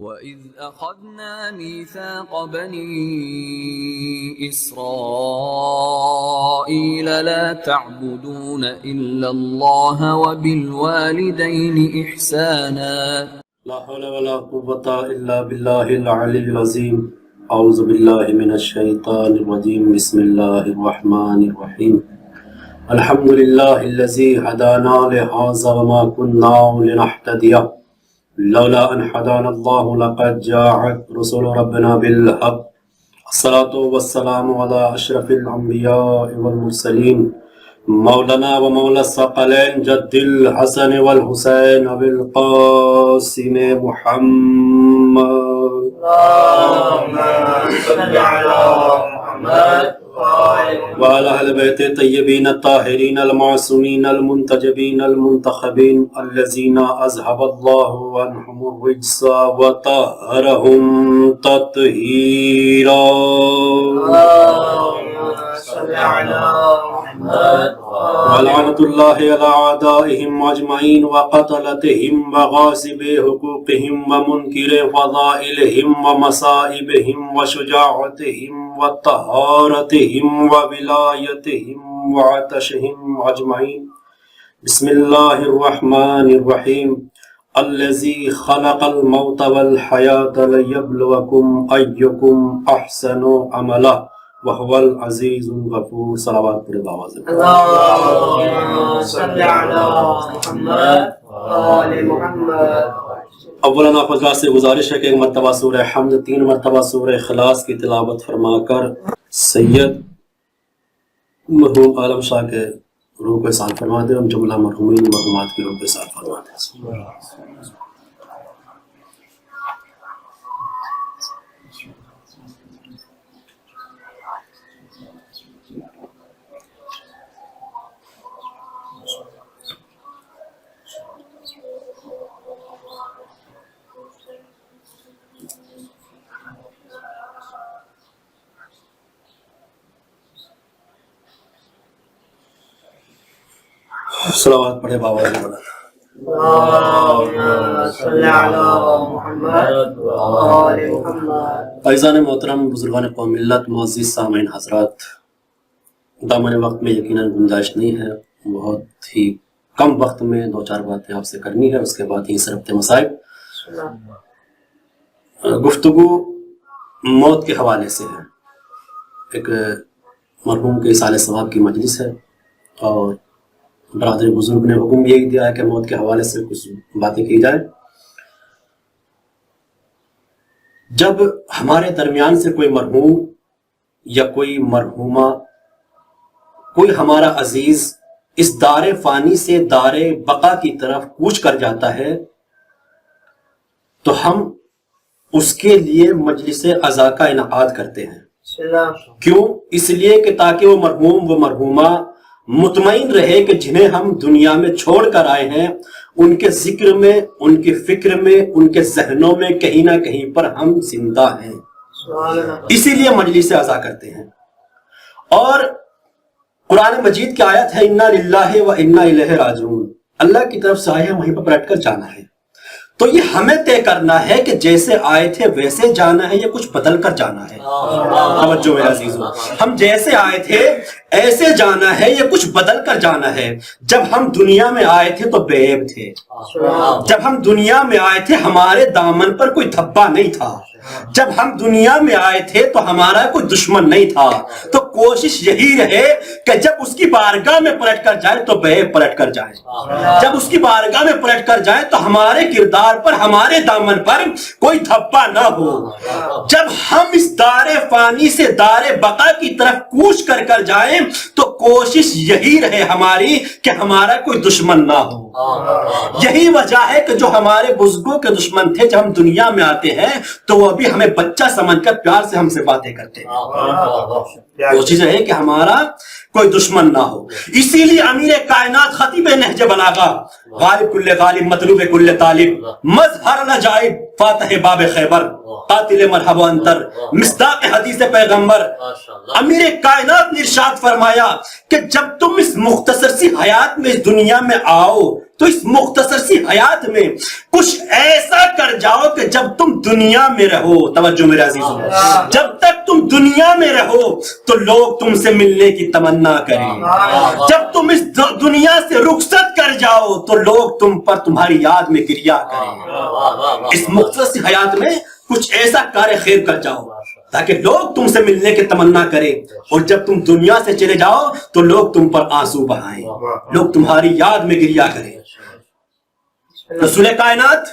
وَإِذْ أَخَذْنَا مِيثَاقَ بَنِي إِسْرَائِيلَ لَا تَعْبُدُونَ إِلَّا اللَّهَ وَبِالْوَالِدَيْنِ إِحْسَانًا. لا حول ولا قوة إلا بالله العلي العظيم. أعوذ بالله من الشيطان الرجيم. بسم الله الرحمن الرحيم. الحمد لله الذي هدانا لهذا وما كنا لنهتدي لولا أن هدانا الله لقد جاءت رسل ربنا بالحق. الصلاة والسلام على أشرف الأنبياء والمرسلين مولانا ومولا الثقلين جد الحسن والحسين أبي القاسم محمد. اللهم صل على محمد وعلى أهل بيت الطيبين الطاهرين المعصومين المنتجبين المنتخبين الذين أذهب الله عنهم الرجس وطهرهم تطهيرا. اللهم صل على محمد ولعنة الله على أعدائهم أجمعين وقتلتهم وغاصب حقوقهم ومنكر فضائلهم ومصائبهم وشجاعتهم وطهارتهم وولايتهم وعطشهم أجمعين. بسم الله الرحمن الرحيم. الذي خلق الموت والحياة ليبلوكم أيكم أحسن عملا وهو العزيز الغفور. صلوات پر باواز. اللهم صل على محمد وآل محمد. اولاً آپ حضرات سے گزارش ہے کہ ایک مرتبہ سورہ حمد 3 مرتبہ سورہ اخلاص کی تلاوت فرما کر سید مرحوم عالم شاہ کے روح کو احسان فرما دیں. ہم جملہ مرحومین مرحومات کی روح کو احسان فرما دیں. صلوات پڑھے بابا جی. اللهم صل على محمد وآل محمد. عزیزان محترم، بزرگان قوم ملت، معزز سامعین حضرات، دامن وقت میں یقیناً گنجائش نہیں ہے. بہت ہی کم وقت میں 2-4 باتیں آپ سے کرنی ہے، اس کے بعد ہی سربت مسائب. گفتگو موت کے حوالے سے ہے. ایک مرحوم کے اصالہ ثواب کی مجلس ہے اور برادر بزرگ نے حکم یہی دیا ہے کہ موت کے حوالے سے کچھ باتیں کی جائیں. جب ہمارے درمیان سے کوئی مرحوم یا کوئی مرحومہ، کوئی ہمارا عزیز اس دار فانی سے دار بقا کی طرف کوچ کر جاتا ہے تو ہم اس کے لیے مجلس عزا کا انعقاد کرتے ہیں. کیوں؟ اس لیے کہ تاکہ وہ مرحوم و مرحومہ مطمئن رہے کہ جنہیں ہم دنیا میں چھوڑ کر آئے ہیں ان کے ذکر میں، ان کی فکر میں، ان کے ذہنوں میں کہیں نہ کہیں پر ہم زندہ ہیں. اسی لیے مجلس عزا کرتے ہیں. اور قرآن مجید کی آیت ہے اِنَّا لِلَّهِ وَإِنَّا إِلَيْهِ رَاجِعُونَ. اللہ کی طرف سے آئے ہیں، وہیں پر پلٹ کر جانا ہے. تو یہ ہمیں طے کرنا ہے کہ جیسے آئے تھے ویسے جانا ہے یا کچھ بدل کر جانا ہے. توجہ میرے عزیزو، ہم جیسے آئے تھے ایسے جانا ہے یا کچھ بدل کر جانا ہے. جب ہم دنیا میں آئے تھے تو بے عیب تھے. جب ہم دنیا میں آئے تھے ہمارے دامن پر کوئی دھبا نہیں تھا. جب ہم دنیا میں آئے تھے تو ہمارا کوئی دشمن نہیں تھا. تو کوشش یہی رہے کہ جب اس کی بارگاہ میں پلٹ کر جائے تو بے عیب پلٹ کر جائیں. جب اس کی بارگاہ میں پلٹ کر جائیں تو ہمارے کردار پر، ہمارے دامن پر کوئی دھبا نہ ہو. جب ہم اس دار فانی سے دار بقا کی طرف کوچ کر کر جائیں تو کوشش یہی رہے ہماری کہ ہمارا کوئی دشمن نہ ہو. یہی وجہ ہے کہ جو ہمارے بزرگوں کے دشمن تھے جب ہم دنیا میں آتے ہیں تو وہ ابھی ہمیں بچہ سمجھ کر پیار سے ہم سے باتیں کرتے ہیں. کوشش رہے کہ ہمارا کوئی دشمن نہ ہو. اسی لیے امیر کائنات خطیب نہج بلاغہ، غالب کل غالب مطلوب کل طالب، مظہر نجائب فاتح باب خیبر، قاتل مرحب و انتر، مصداق حدیث پیغمبر، امیر کائنات نے ارشاد فرمایا کہ جب تم اس مختصر سی حیات میں اس دنیا میں آؤ تو اس مختصر سی حیات میں کچھ ایسا کر جاؤ کہ جب تم دنیا میں رہو، توجہ میرے عزیزوں، جب تک تم دنیا میں رہو تو لوگ تم سے ملنے کی تمنا کریں، جب تم اس دنیا سے رخصت کر جاؤ تو لوگ تم پر تمہاری یاد میں گریا کریں۔ اس مختصر سی حیات میں کچھ ایسا کار خیر کر جاؤ تاکہ لوگ تم سے ملنے کی تمنا کریں، اور جب تم دنیا سے چلے جاؤ تو لوگ تم پر آنسو بہائیں، لوگ تمہاری یاد میں گریا کریں۔ رسول کائنات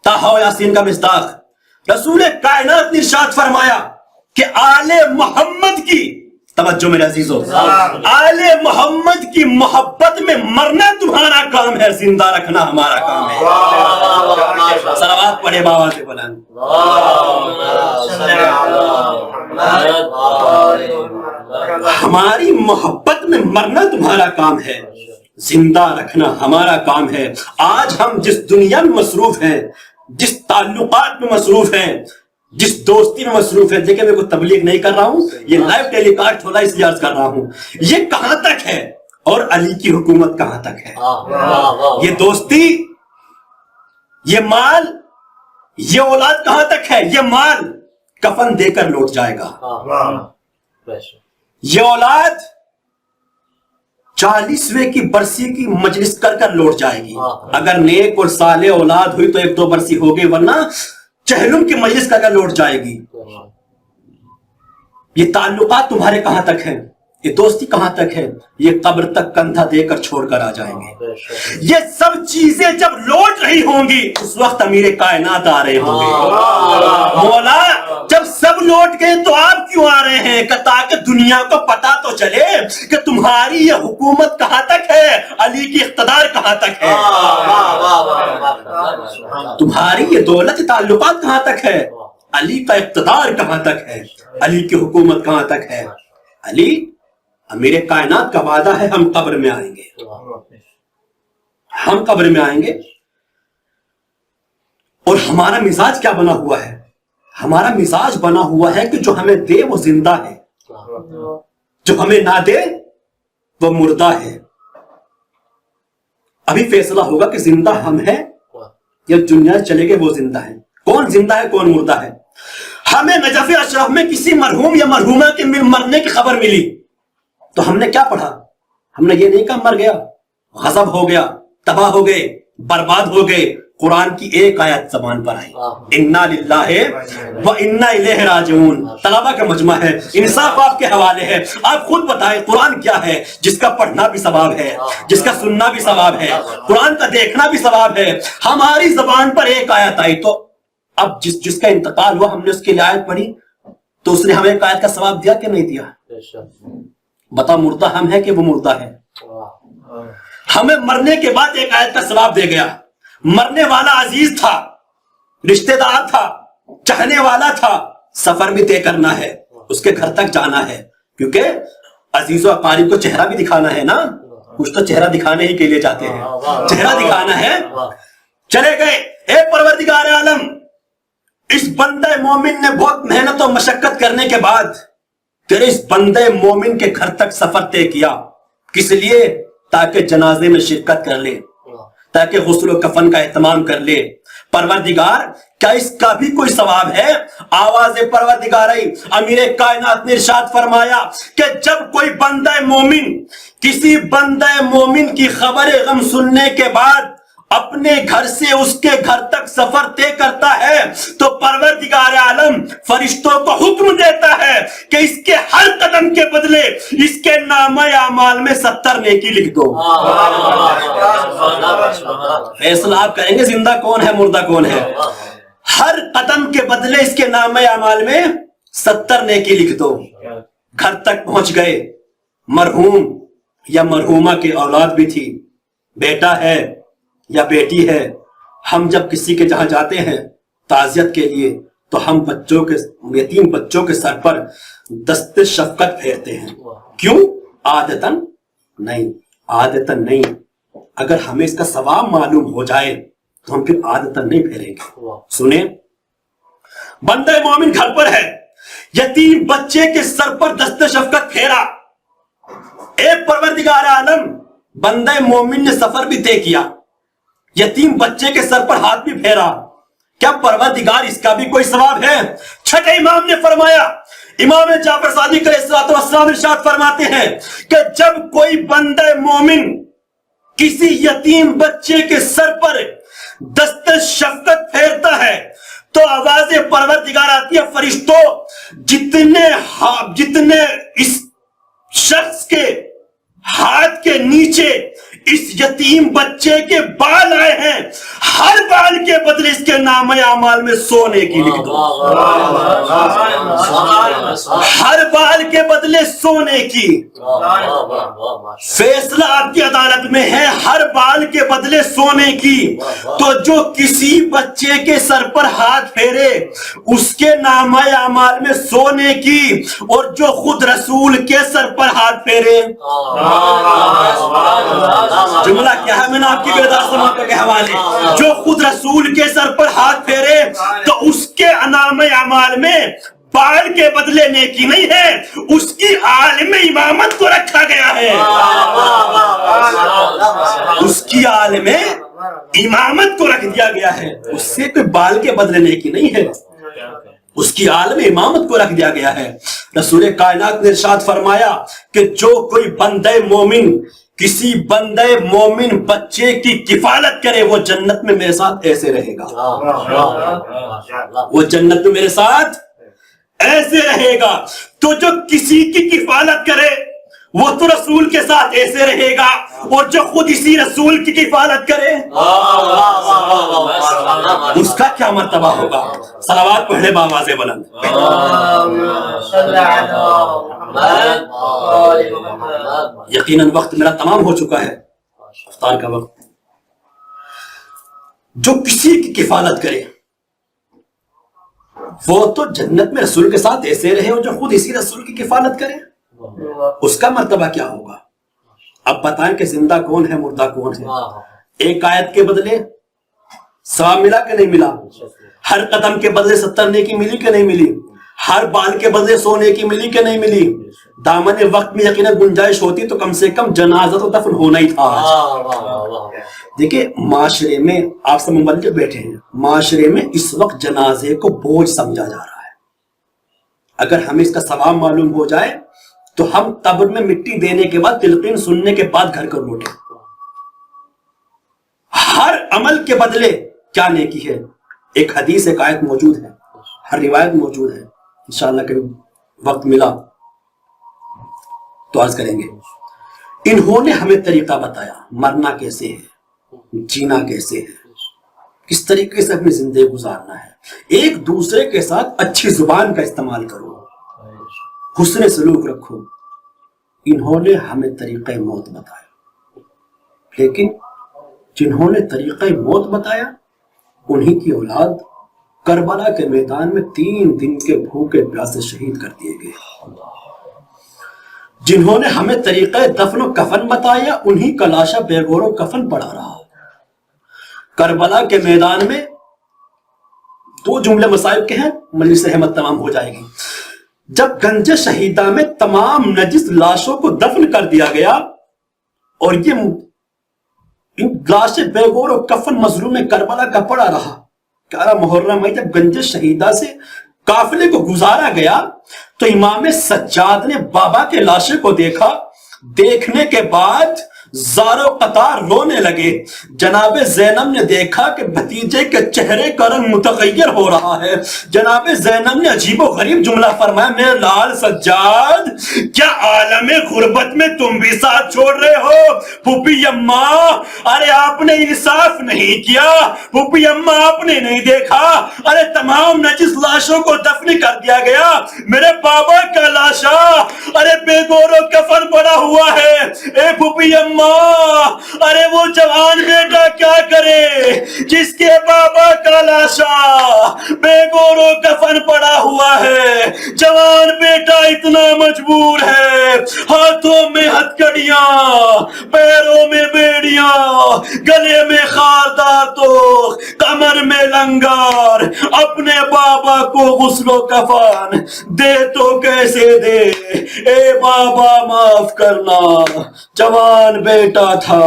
طٰہٰ و یاسین کا مصداق رسول کائنات نے ارشاد فرمایا کہ آل محمد کی، توجہ میرے عزیزو، آل محمد کی محبت میں مرنا تمہارا کام ہے، زندہ رکھنا ہمارا کام ہے۔ صلوات پڑھے بابا سے بلند۔ ہماری محبت میں مرنا تمہارا کام ہے، زندہ رکھنا ہمارا کام ہے۔ آج ہم جس دنیا میں مصروف ہیں، جس تعلقات میں مصروف ہیں، جس دوستی میں مصروف ہے، دیکھیں میں کوئی تبلیغ نہیں کر رہا ہوں، یہ لائیو ٹیلی کاسٹ ہوتا ہے اس لیے عرض کر رہا ہوں، یہ کہاں تک ہے اور علی کی حکومت کہاں تک ہے؟ یہ دوستی، یہ مال، یہ اولاد کہاں تک ہے؟ یہ مال کفن دے کر لوٹ جائے گا، یہ اولاد 40ویں کی برسی کی مجلس کر کر لوٹ جائے گی، اگر نیک اور صالح اولاد ہوئی تو 1-2 برسی ہو گئی، ورنہ چہلم کی مجلس کر کر لوٹ جائے گی۔ یہ تعلقات تمہارے کہاں تک ہیں؟ یہ دوستی کہاں تک ہے؟ یہ قبر تک کندھا دے کر چھوڑ کر آ جائیں گے۔ یہ سب چیزیں جب لوٹ رہی ہوں گی اس وقت امیر کائنات آ رہے ہوں گے۔ مولا جب سب لوٹ گئے تو آپ کیوں آ رہے ہیں؟ کہ تاکہ دنیا کو پتا تو چلے کہ تمہاری یہ حکومت کہاں تک ہے، علی کی اقتدار کہاں تک ہے، تمہاری یہ دولت تعلقات کہاں تک ہے، علی کا اقتدار کہاں تک ہے، علی کی حکومت کہاں تک ہے۔ علی امیر کائنات کا وعدہ ہے ہم قبر میں آئیں گے، ہم قبر میں آئیں گے، اور ہمارا مزاج کیا بنا ہوا ہے؟ ہمارا مزاج بنا ہوا ہے کہ جو ہمیں دے وہ زندہ ہے، جو ہمیں نہ دے وہ مردہ ہے۔ ابھی فیصلہ ہوگا کہ زندہ ہم ہیں یا دنیا چلے گئے وہ زندہ ہے، کون زندہ ہے کون مردہ ہے۔ ہمیں نجف اشرف میں کسی مرحوم یا مرحومہ کے مرنے کی خبر ملی تو ہم نے کیا پڑھا؟ ہم نے یہ نہیں کہا مر گیا، غضب ہو گیا، تباہ ہو گئے، برباد ہو گئے۔ قرآن کی ایک آیت زبان پر آئی، انا للہ و انا الیہ راجعون، طلبہ کا مجمع ہے، انصاف آپ کے حوالے ہے، آپ خود بتائیں قرآن کیا ہے جس کا پڑھنا بھی ثواب ہے، جس کا سننا بھی ثواب ہے، قرآن کا دیکھنا بھی ثواب ہے۔ ہماری زبان پر ایک آیت آئی تو اب جس کا انتقال ہوا ہم نے اس کی آیت پڑھی تو اس نے ہمیں ایک آیت کا ثواب دیا کہ نہیں دیا؟ بتا مردہ ہم ہے کہ وہ مردہ ہے؟ ہمیں مرنے کے بعد ایک آیت کا ثواب دے گیا۔ مرنے والا عزیز تھا، رشتہ دار تھا، چاہنے والا تھا، سفر بھی طے کرنا ہے، اس کے گھر تک جانا ہے، کیونکہ عزیز و اقارب کو چہرہ بھی دکھانا ہے نا، کچھ تو چہرہ دکھانے ہی کے لیے جاتے ہیں، چہرہ دکھانا ہے۔ چلے گئے، اے پروردگار عالم، اس بندہ مومن نے بہت محنت و مشقت کرنے کے بعد تیرے اس بندے مومن کے گھر تک سفر طے کیا، کس لیے؟ تاکہ جنازے میں شرکت کر لے، تاکہ غسل و کفن کا اہتمام کر لے۔ پروردگار کیا اس کا بھی کوئی ثواب ہے؟ آواز پروردگار آئی، امیر کائنات نے ارشاد فرمایا کہ جب کوئی بندہ مومن کسی بندہ مومن کی خبر غم سننے کے بعد اپنے گھر سے اس کے گھر تک سفر طے کرتا ہے تو پروردگار عالم فرشتوں کو حکم دیتا ہے کہ اس کے ہر قدم کے بدلے اس کے نامہ اعمال میں 70 نیکی لکھ دو۔ فیصلہ آپ کریں گے زندہ کون ہے مردہ کون ہے۔ ہر قدم کے بدلے اس کے نامہ اعمال میں 70 نیکی لکھ دو۔ گھر تک پہنچ گئے، مرحوم یا مرحومہ کی اولاد بھی تھی، بیٹا ہے یا بیٹی ہے۔ ہم جب کسی کے جہاں جاتے ہیں تعزیت کے لیے تو ہم بچوں کے یتیم بچوں کے سر پر دست شفقت پھیرتے ہیں، کیوں؟ عادتاً نہیں، عادتاً نہیں، اگر ہمیں اس کا ثواب معلوم ہو جائے تو ہم پھر عادتاً نہیں پھیریں گے۔ سنیں، بندہ مومن گھر پر ہے، یتیم بچے کے سر پر دست شفقت پھیرا، اے پروردگار عالم بندہ مومن نے سفر بھی طے کیا, یتیم بچے کے سر پر ہاتھ بھی پھیرا, کیا پروردگار اس کا بھی کوئی ثواب ہے؟ چھٹے امام نے فرمایا, امام جعفر صادق علیہ السلام ارشاد فرماتے ہیں کہ جب کوئی بندہ مومن کسی یتیم بچے کے سر پر دست شفقت پھیرتا ہے تو آواز پروردگار آتی ہے, فرشتوں جتنے اس شخص کے ہاتھ کے نیچے اس یتیم بچے کے بال آئے ہیں, ہر بال کے بدلے اس کے نامہ اعمال میں سونے کی لکھ دو. ہر بال کے بدلے سونے کی. فیصلہ آپ کی عدالت میں ہے, ہر بال کے بدلے سونے کی. تو جو کسی بچے کے سر پر ہاتھ پھیرے اس کے نامہ اعمال میں سونے کی, اور جو خود رسول کے سر پر ہاتھ پھیرے, جملہ کیا ہے, میں نے آپ کی بیدار سماعت کے حوالے, جو خود رسول کے سر پر ہاتھ پھیرے تو اس کے نامہ اعمال میں بال کے بدلے نیکی نہیں ہے, اس کی عالم امامت کو رکھا گیا ہے. اس کی عالم امامت کو رکھ دیا گیا ہے, اس سے کوئی بال کے بدلے نیکی نہیں ہے, اس کی عالم امامت کو رکھ دیا گیا ہے. رسول کائنات نے ارشاد فرمایا کہ جو کوئی بندہ مومن کسی بندے مومن بچے کی کفالت کرے وہ جنت میں میرے ساتھ ایسے رہے گا, وہ جنت میں میرے ساتھ ایسے رہے گا. تو جو کسی کی کفالت کرے وہ تو رسول کے ساتھ ایسے رہے گا, اور جو خود اسی رسول کی کفالت کرے اس کا کیا مرتبہ ہوگا؟ صلوات پڑھے بآواز بلند. یقیناً وقت میرا تمام ہو چکا ہے, افطار کا وقت. جو کسی کی کفالت کرے وہ تو جنت میں رسول کے ساتھ ایسے رہے, اور جو خود اسی رسول کی کفالت کرے اس کا مرتبہ کیا ہوگا؟ اب بتائیں کہ زندہ کون ہے, مردہ کون ہے. ایک آیت کے بدلے ثواب ملا کہ نہیں ملا؟ ہر قدم کے بدلے 70 نیکی ملی کہ نہیں ملی؟ ہر بال کے بدلے 100 نیکی ملی کہ نہیں ملی؟ دامن وقت میں یقیناً گنجائش ہوتی تو کم سے کم جنازہ تو دفن ہونا ہی تھا. دیکھیں معاشرے میں آپ سب مبلغ بیٹھے ہیں, معاشرے میں اس وقت جنازے کو بوجھ سمجھا جا رہا ہے. اگر ہمیں اس کا ثواب معلوم ہو جائے تو ہم قبر میں مٹی دینے کے بعد تلقین سننے کے بعد گھر کو لوٹیں. ہر عمل کے بدلے کیا نیکی ہے. ایک حدیث ایک آیت موجود ہے, ہر روایت موجود ہے, انشاءاللہ کبھی وقت ملا تو عرض کریں گے. انہوں نے ہمیں طریقہ بتایا مرنا کیسے ہے, جینا کیسے ہے, کس طریقے سے اپنی زندگی گزارنا ہے. ایک دوسرے کے ساتھ اچھی زبان کا استعمال کرو, حسن سلوک رکھو. انہوں نے ہمیں طریقہ موت بتایا, لیکن جنہوں نے طریقہ موت بتایا انہی کی اولاد کربلا کے میدان میں 3 دن کے بھوکے پیاسے شہید کر دیے گئے. جنہوں نے ہمیں طریقہ دفن و کفن بتایا انہی کا لاشا بے گور و کفن پڑا رہا. کربلا کے میدان میں 2 جملے مصائب کے ہیں, مجلس رحمت تمام ہو جائے گی. جب گنج شہیدہ میں تمام نجس لاشوں کو دفن کر دیا گیا اور یہ لاشیں بے گور و کفن مظلوم کربلا کا پڑا رہا, 11 محرم میں جب گنج شہیدہ سے قافلے کو گزارا گیا تو امام سجاد نے بابا کے لاشے کو دیکھا. دیکھنے کے بعد زارو قطار رونے لگے. جناب زینب نے دیکھا کہ بھتیجے کے چہرے کا رنگ متغیر ہو رہا ہے. جناب زینب نے عجیب و غریب جملہ فرمایا, میرے لال سجاد کیا عالم غربت میں تم بھی ساتھ چھوڑ رہے ہو؟ پھوپھی اماں ارے آپ نے انصاف نہیں کیا, پھوپھی اماں آپ نے نہیں دیکھا, ارے تمام نجس لاشوں کو دفن کر دیا گیا, میرے بابا کا لاشا ارے بے گور و کفن پڑا ہوا ہے. اے پھوپھی اماں ارے وہ جوان بیٹا کیا کرے جس کے بابا کا لاشا بے گور و کفن پڑا ہوا ہے. جوان بیٹا اتنا مجبور ہے, ہاتھوں میں ہتھکڑیاں, پیروں میں بیڑیاں, گلے میں خاردار تو کمر میں لنگار, اپنے بابا کو غسل و کفن دے تو کیسے دے, اے بابا معاف کرنا. جوان بیٹا تھا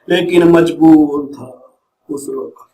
لیکن مجبور تھا، اس وقت